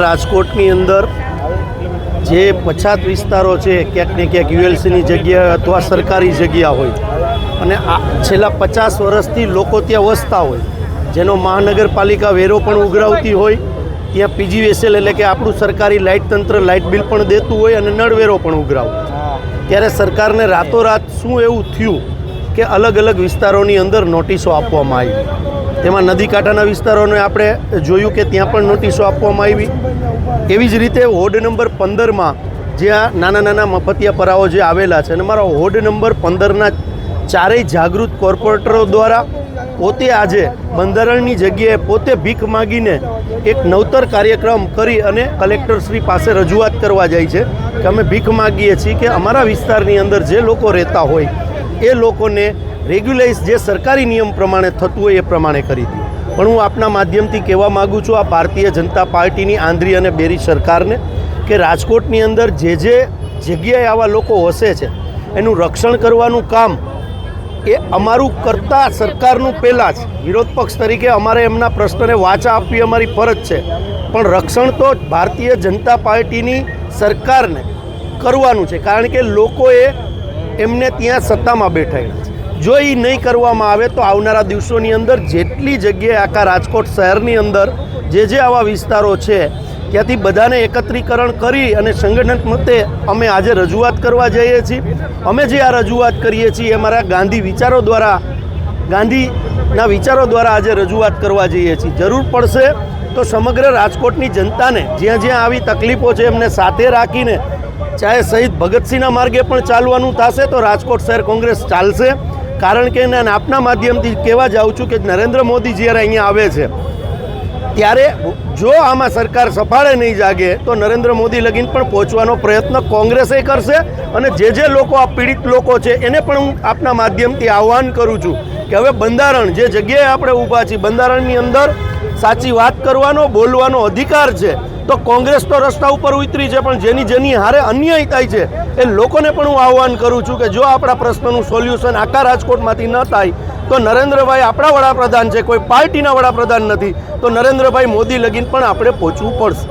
રાજકોટની અંદર જે પછાત વિસ્તારો છે ક્યાંક ને ક્યાંક યુએલસીની જગ્યા અથવા સરકારી જગ્યા હોય અને છેલ્લા 50 વર્ષથી લોકો ત્યાં વસતા હોય, જેનો મહાનગરપાલિકા વેરો પણ ઉઘરાવતી હોય, ત્યાં પીજીવીએસએલ એટલે કે આપણું સરકારી લાઇટ તંત્ર લાઇટ બિલ પણ દેતું હોય અને નળવેરો પણ ઉઘરાવતું. ત્યારે સરકારને રાતોરાત શું એવું થયું કે અલગ અલગ વિસ્તારોની અંદર નોટિસો આપવામાં આવી. તેમાં નદીકાંઠાના વિસ્તારોને આપણે જોયું કે ત્યાં પણ નોટિસો આપવામાં આવી. એવી જ રીતે વોર્ડ નંબર 15માં જ્યાં નાના નાના મફતિયા પરાઓ જે આવેલા છે અને મારા વોર્ડ નંબર 15ના ચારેય જાગૃત કોર્પોરેટરો દ્વારા પોતે આજે બંધારણની જગ્યાએ પોતે ભીખ માગીને એક નવતર કાર્યક્રમ કરી અને કલેક્ટરશ્રી પાસે રજૂઆત કરવા જાય છે કે અમે ભીખ માગીએ છીએ કે અમારા વિસ્તારની અંદર જે લોકો રહેતા હોય એ લોકોને રેગ્યુલાઇઝ જે સરકારી નિયમ પ્રમાણે થતું હોય એ પ્રમાણે કરી દે. પણ હું આપના માધ્યમથી કહેવા માગું છું આ ભારતીય જનતા પાર્ટીની આંધળી અને બેરી સરકારને કે રાજકોટની અંદર જે જગ્યાએ આવા લોકો વસે છે એનું રક્ષણ કરવાનું કામ એ અમારું કરતાં સરકારનું પહેલાં જ વિરોધ પક્ષ તરીકે અમારે એમના પ્રશ્નને વાચા આપવી અમારી ફરજ છે, પણ રક્ષણ તો ભારતીય જનતા પાર્ટીની સરકારને કરવાનું છે, કારણ કે લોકોએ એમને ત્યાં સત્તામાં બેઠાડ્યા છે. જો એ નહીં કરવામાં આવે તો આવનારા દિવસોની અંદર જેટલી જગ્યાએ આખા રાજકોટ શહેરની અંદર જે આવા વિસ્તારો છે ત્યાંથી બધાને એકત્રીકરણ કરી અને સંગઠન મતે અમે આજે રજૂઆત કરવા જઈએ છીએ. અમે જે આ રજૂઆત કરીએ છીએ એ અમારા ગાંધીના વિચારો દ્વારા આજે રજૂઆત કરવા જઈએ છીએ. જરૂર પડશે તો સમગ્ર રાજકોટની જનતાને જ્યાં જ્યાં આવી તકલીફો છે એમને સાથે રાખીને ચાહે શહીદ ભગતસિંહના માર્ગે પણ ચાલવાનું થશે તો રાજકોટ શહેર કોંગ્રેસ ચાલશે. કારણ કે આપના માધ્યમથી કહેવા જાઉં છું કે નરેન્દ્ર મોદી જ્યારે અહીંયા આવે છે ત્યારે જો આમાં સરકાર સફાળે નહીં જાગે તો નરેન્દ્ર મોદી લગીન પણ પહોંચવાનો પ્રયત્ન કોંગ્રેસે કરશે. અને જે લોકો આ પીડિત લોકો છે એને પણ હું આપના માધ્યમથી આહ્વાન કરું છું કે હવે બંધારણ જે જગ્યાએ આપણે ઊભા છીએ બંધારણની અંદર સાચી વાત કરવાનો બોલવાનો અધિકાર છે. તો કોંગ્રેસ તો રસ્તા ઉપર ઉતરી છે, પણ જેની હારે અન્યાય થાય છે એ લોકોને પણ હું આહ્વાન કરું છું કે જો આપણા પ્રશ્નનું સોલ્યુશન આખા રાજકોટમાંથી ન થાય તો નરેન્દ્રભાઈ આપણા વડાપ્રધાન છે, કોઈ પાર્ટીના વડાપ્રધાન નથી, તો નરેન્દ્રભાઈ મોદી લગીન પણ આપણે પહોંચવું પડશે.